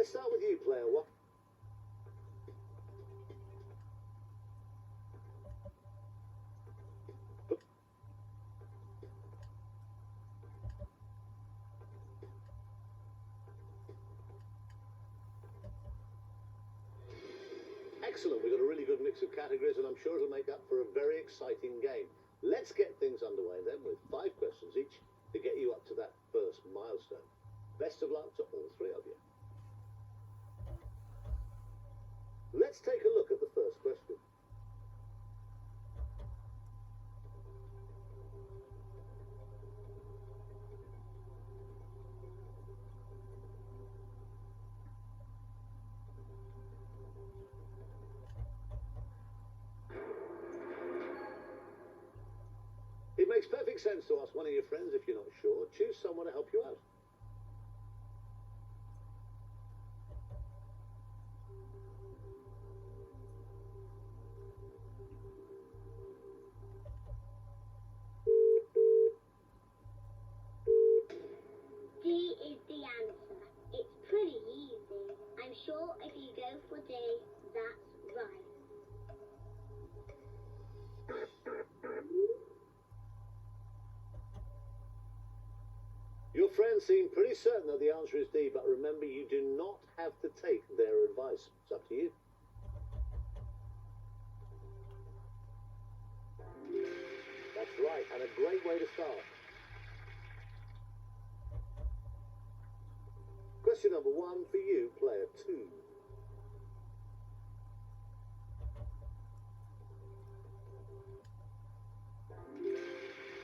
Let's start with you, player one. Excellent, we've got a really good mix of categories and I'm sure it'll make up for a very exciting game. Let's get things underway then with 5 questions each to get you up to that first milestone. Best of luck to all 3 of you. Let's take a look at the first question. It makes perfect sense to ask one of your friends if you're not sure. Choose someone to help you out. D is the answer. It's pretty easy. I'm sure if you go for D, that's right. Your friends seem pretty certain that the answer is D, but remember you do not have to take their advice. It's up to you. That's right, and a great way to start. Question number 1 for you, player 2.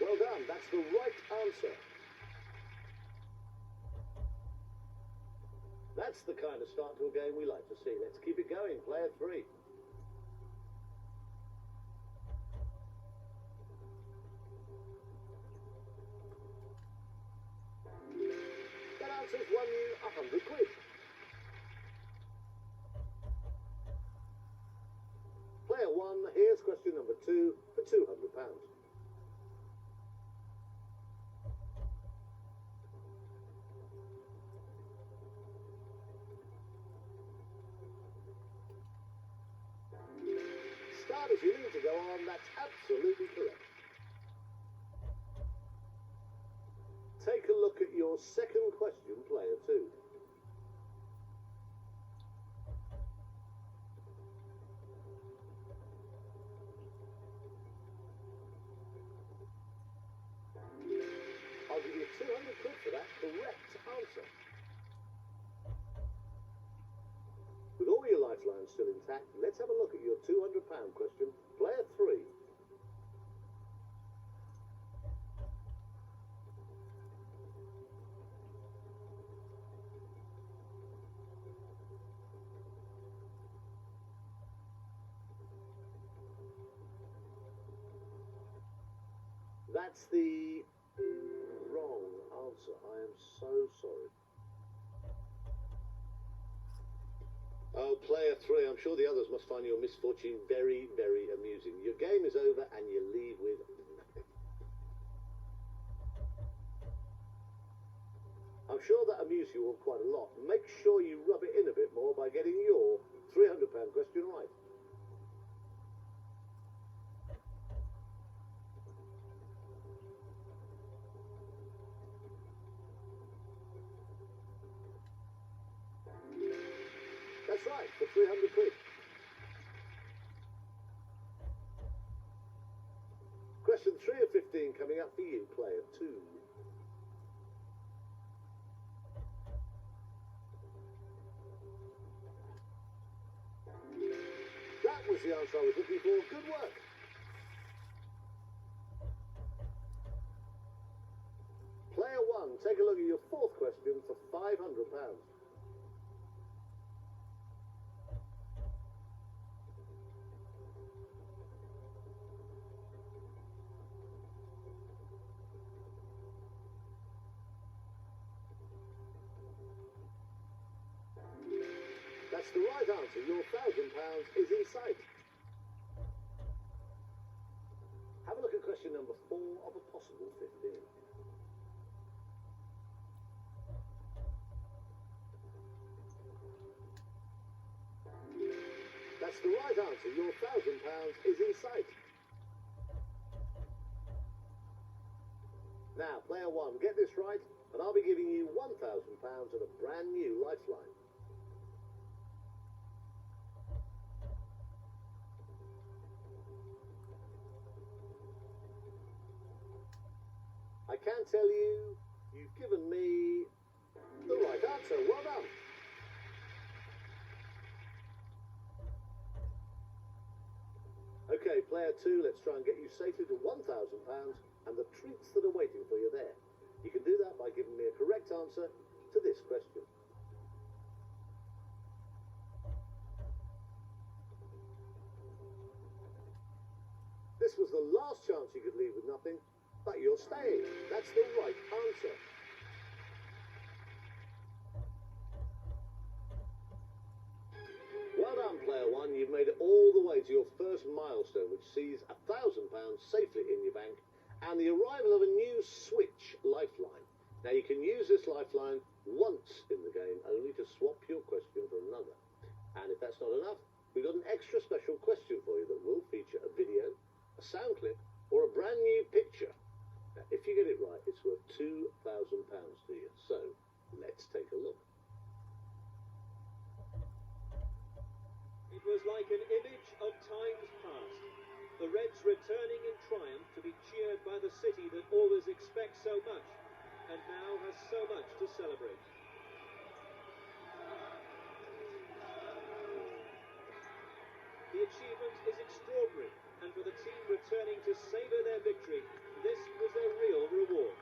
Well done, that's the right answer. That's the kind of start to a game we like to see. Let's keep it going, player 3. That answer's won you 100 quid. Player 1, here's question number 2 for £200. Start as you need to go on, that's absolutely correct. Take a look at your second question, player 2. I'll give you 200 quid for that correct answer. With all your lifelines still intact, let's have a look at your £200 question, player 3. That's the wrong answer. I am so sorry. Oh, player 3, I'm sure the others must find your misfortune very, very amusing. Your game is over and you leave with nothing. I'm sure that amused you all quite a lot. Make sure you rub it in a bit more by getting your £300 question right. That's right, for 300 quid. Question 3 of 15 coming up for you, player 2. That was the answer I was looking for. Good work. Player 1, take a look at your 4th question for £500. That's the right answer. Your £1,000 is in sight. Have a look at question number 4 of a possible 15. That's the right answer. Your £1,000 is in sight. Now, player one, get this right, and I'll be giving you £1,000 and a brand new lifeline. I can tell you, you've given me the right answer. Well done. Okay, player two, let's try and get you safely to £1,000 and the treats that are waiting for you there. You can do that by giving me a correct answer to this question. This was the last chance you could leave with nothing, but you're staying. That's the right answer. Well done, player one. You've made it all the way to your first milestone, which sees £1,000 safely in your bank and the arrival of a new Switch lifeline. Now, you can use this lifeline once in the game, only to swap your question for another. And if that's not enough, we've got an extra special question for you that will feature a video, a sound clip, or a brand new picture. Now, if you get it right, it's worth £2,000 to you. So, let's take a look. It was like an image of times past. The Reds returning in triumph to be cheered by the city that always expects so much and now has so much to celebrate. The achievement is extraordinary, and for the team returning to savour their victory, this was their real reward.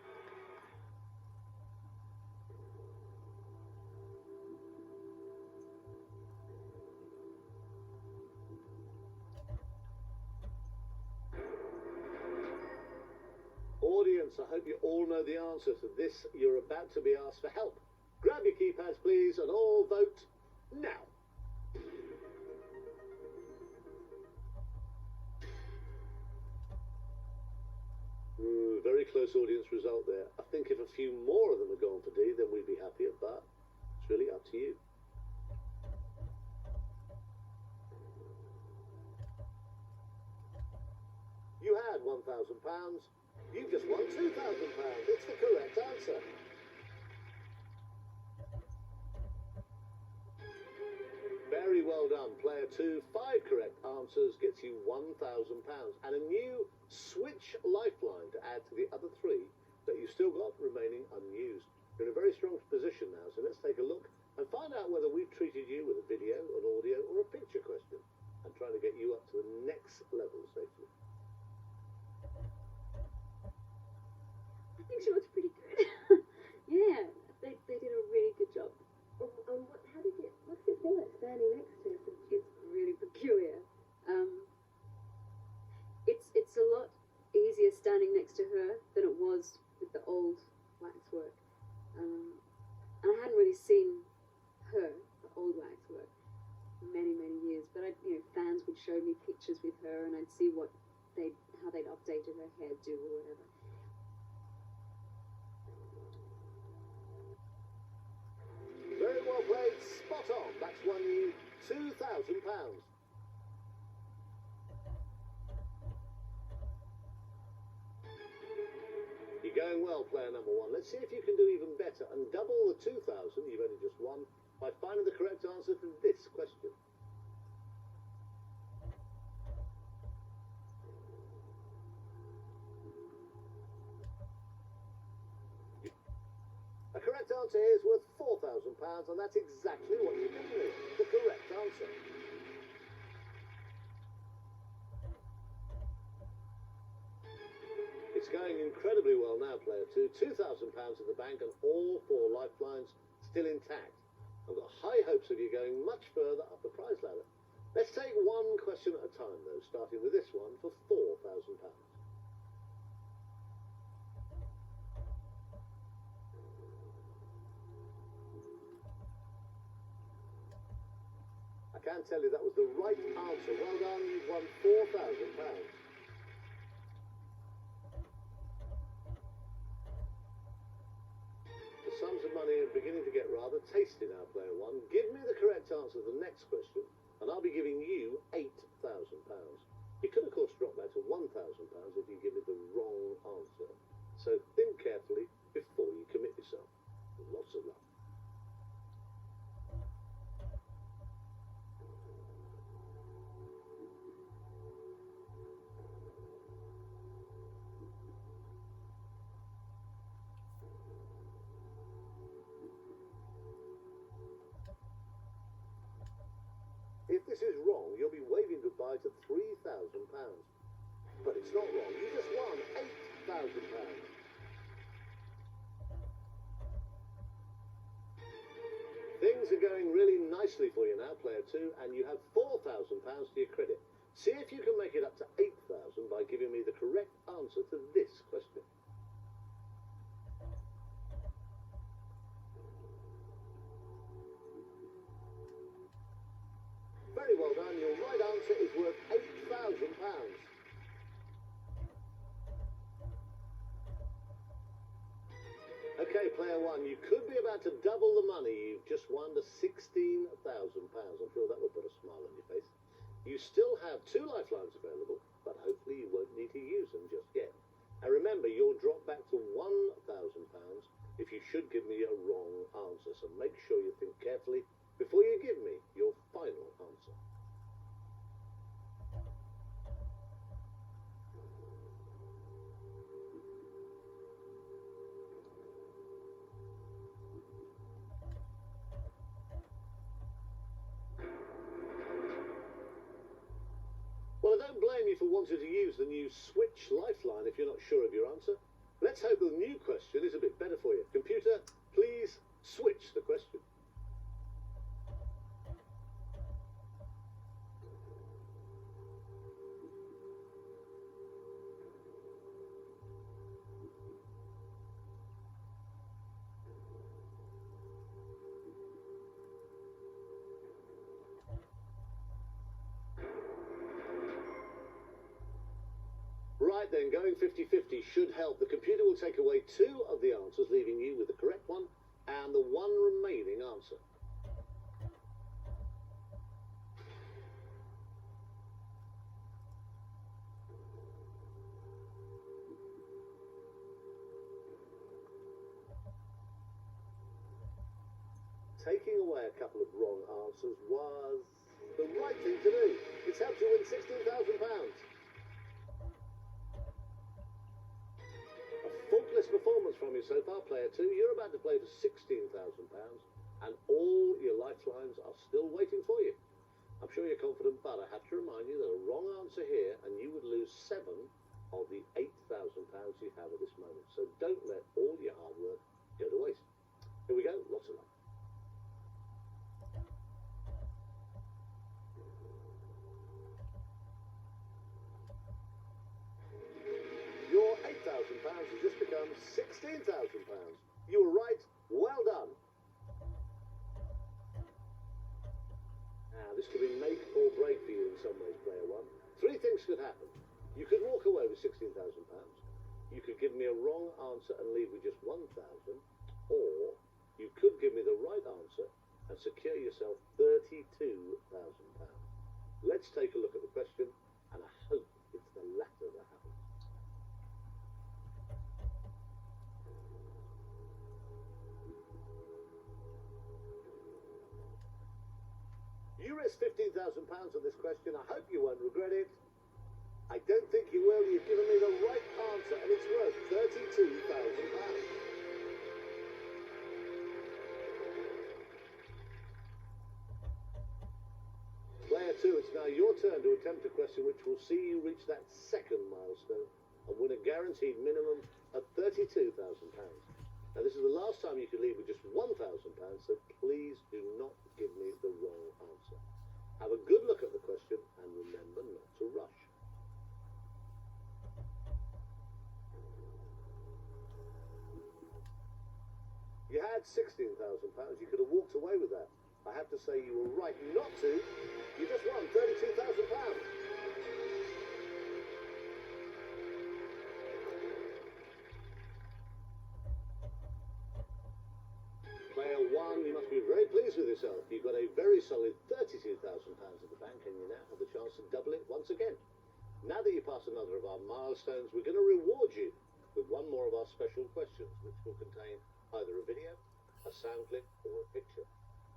Audience, I hope you all know the answer to this. You're about to be asked for help. Grab your keypads, please, and all vote now. Very close audience result there. I think if a few more of them had gone for D, then we'd be happier, but it's really up to you. You had £1,000. You've just won £2,000. It's the correct answer. Very well done, player two. 5 correct answers gets you £1,000 and a new Switch lifeline to add to the other 3 that you've still got remaining unused. You're in a very strong position now, so let's take a look and find out whether we've treated you with a video, an audio, or a picture question and trying to get you up to the next level safely. I think she looks pretty good. Yeah, they did a really good job. What's it feel like standing next to her? It's really peculiar. It's a lot easier standing next to her than it was with the old waxwork. And I hadn't really seen her, the old waxwork, for many years. But fans would show me pictures with her, and I'd see how they'd updated her hairdo or whatever. Very well played, spot on. That's won you £2,000. You're going well, player number one. Let's see if you can do even better and double the 2,000 you've only just won by finding the correct answer to this question. A correct answer here is worth £4,000, and that's exactly what you've given me. The correct answer. It's going incredibly well now, player two. £2,000 in the bank and all 4 lifelines still intact. I've got high hopes of you going much further up the prize ladder. Let's take one question at a time, though, starting with this one for £4,000. I can tell you that was the right answer. Well done, you've won £4,000. The sums of money are beginning to get rather tasty now, player one. Give me the correct answer to the next question, and I'll be giving you £8,000. You could, of course, drop that to £1,000 if you give me the wrong answer. So think carefully before you commit yourself. Lots of luck. If this is wrong, you'll be waving goodbye to £3,000. But it's not wrong. You just won £8,000. Things are going really nicely for you now, player 2, and you have £4,000 to your credit. See if you can make it up to 8,000 by giving me the correct answer to this question. Very well done. Your right answer is worth £8,000. Okay, player 1, you could be about to double the money. You've just won the £16,000. I'm sure that will put a smile on your face. You still have 2 lifelines available, but hopefully you won't need to use them just yet. And remember, you'll drop back to £1,000 if you should give me a wrong answer. So make sure you think carefully before you give me your final answer. Well, I don't blame you for wanting to use the new Switch Lifeline if you're not sure of your answer. Let's hope the new question is a bit better for you. Computer, please switch the question. Right then, going 50-50 should help. The computer will take away 2 of the answers, leaving you with the correct one and the one remaining answer. Taking away a couple of wrong answers was the right thing to do. It's helped you win £16,000. Faultless performance from you so far, player 2. You're about to play for £16,000, and all your lifelines are still waiting for you. I'm sure you're confident, but I have to remind you that a wrong answer here, and you would lose 7 of the £8,000 you have at this moment. So don't let all your hard work go to waste. Here we go. Lots of luck. Your £8,000 has just become £16,000. You were right. Well done. Now, this could be make or break for you in some ways, player 1. 3 things could happen. You could walk away with £16,000. You could give me a wrong answer and leave with just £1,000. Or you could give me the right answer and secure yourself £32,000. Let's take a look at the question, and I hope it's the latter that happens. You risked £15,000 on this question. I hope you won't regret it. I don't think you will. You've given me the right answer, and it's worth £32,000. Player 2, it's now your turn to attempt a question which will see you reach that second milestone and win a guaranteed minimum of £32,000. Now, this is the last time you can leave with just £1,000, so please do not give me the wrong answer. Have a good look at the question and remember not to rush. You had £16,000. You could have walked away with that. I have to say you were right not to. You just won £32,000. Player 1, you must be very Very pleased with yourself. You've got a very solid £32,000 in the bank, and you now have the chance to double it once again. Now that you pass another of our milestones, we're going to reward you with one more of our special questions, which will contain either a video, a sound clip, or a picture.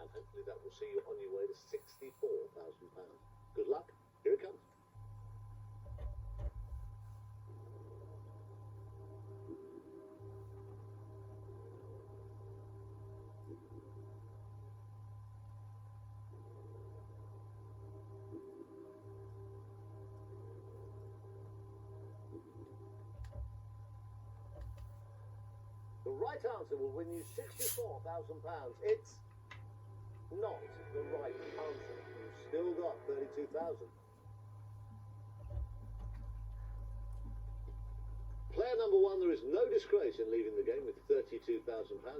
And hopefully that will see you on your way to £64,000. Good luck. Here it comes. The right answer will win you £64,000. It's not the right answer. You've still got 32,000. Player number one, there is no disgrace in leaving the game with £32,000.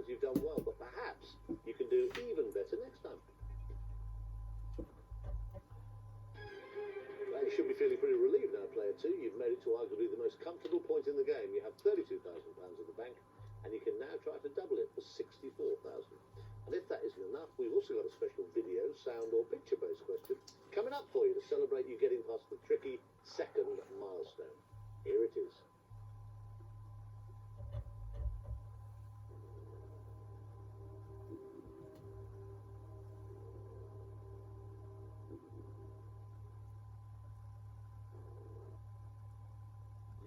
You've done well, but perhaps you can do even better next time. Well, you should be feeling pretty relieved now, player two. You've made it to arguably the most comfortable point in the game. You have £32,000 in the bank, and you can now try to double it for £64,000. And if that isn't enough, we've also got a special video, sound or picture-based question coming up for you to celebrate you getting past the tricky second milestone. Here it is.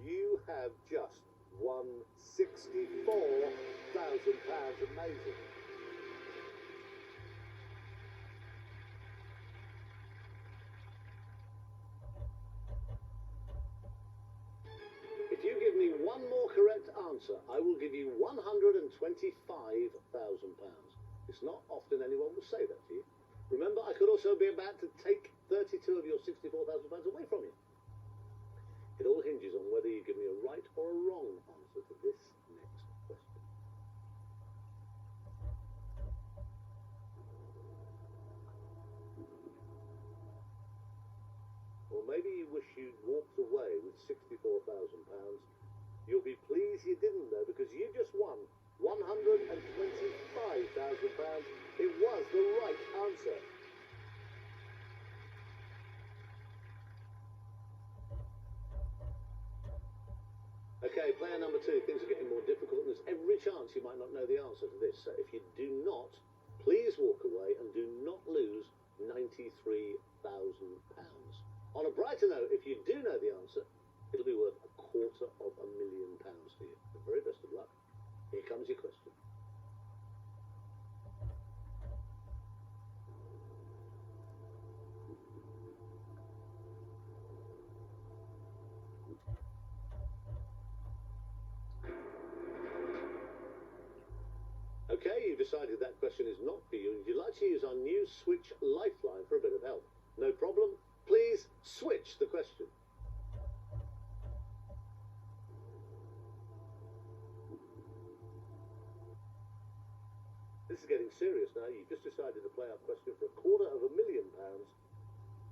You have just won £64,000. Amazing. If you give me one more correct answer, I will give you £125,000. It's not often anyone will say that to you. Remember, I could also be about to take 32 of your £64,000 away from you. It all hinges on whether you give me a right or a wrong answer to this next question. Or maybe you wish you'd walked away with £64,000. You'll be pleased you didn't, though, because you just won £125,000. It was the right answer. Okay, player number two, things are getting more difficult, and there's every chance you might not know the answer to this. So if you do not, please walk away and do not lose £93,000. On a brighter note, if you do know the answer, it'll be worth £250,000 to you. The very best of luck. Here comes your question. Okay, you've decided that question is not for you. Would you like to use our new Switch Lifeline for a bit of help? No problem. Please switch the question. This is getting serious now. You've just decided to play our question for £250,000,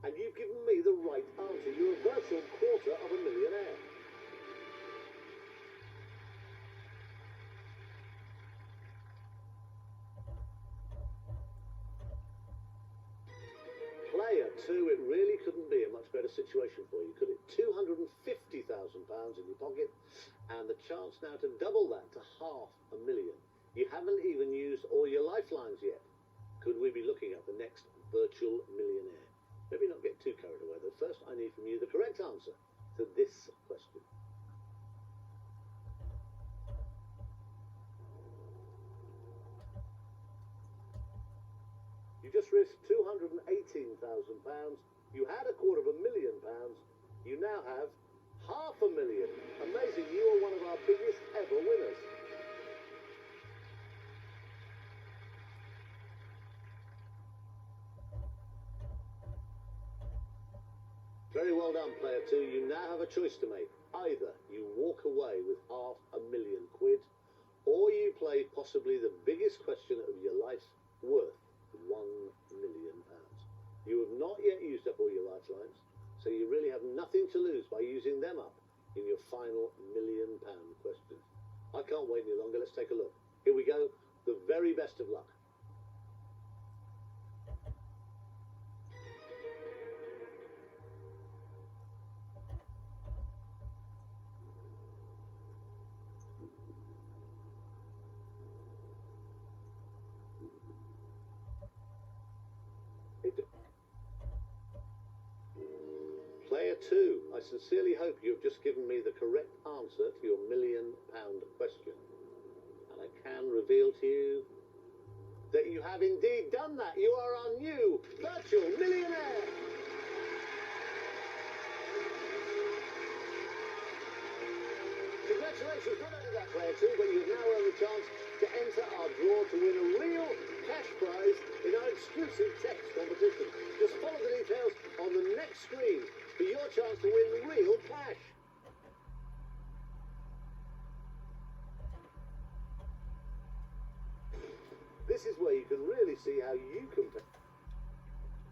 and you've given me the right answer. You're a virtual quarter of a millionaire. Player two, it really couldn't be a much better situation for you, could it? £250,000 in your pocket, and the chance now to double that to £500,000. You haven't even used all your lifelines yet. Could we be looking at the next virtual millionaire? Maybe not get too carried away, though. First, I need from you the correct answer to this question. You just risked £218,000. You had £250,000. You now have £500,000. Amazing. You are one of our biggest ever winners. Very well done, player two. You now have a choice to make. Either you walk away with £500,000, or you play possibly the biggest question of your life, worth £1,000,000. You have not yet used up all your lifelines, so you really have nothing to lose by using them up in your final £1,000,000 question. I can't wait any longer. Let's take a look. Here we go. The very best of luck. I sincerely hope you've just given me the correct answer to your £1 million question. And I can reveal to you that you have indeed done that. You are our new virtual millionaire. Congratulations, not only that, player two, but you've now earned the chance to enter our draw to win a real cash prize in our exclusive text competition. Just follow the details on the next screen for your chance to win real cash. This is where you can really see how you compare.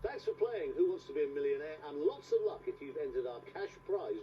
Thanks for playing Who Wants to Be a Millionaire, and lots of luck if you've entered our cash prize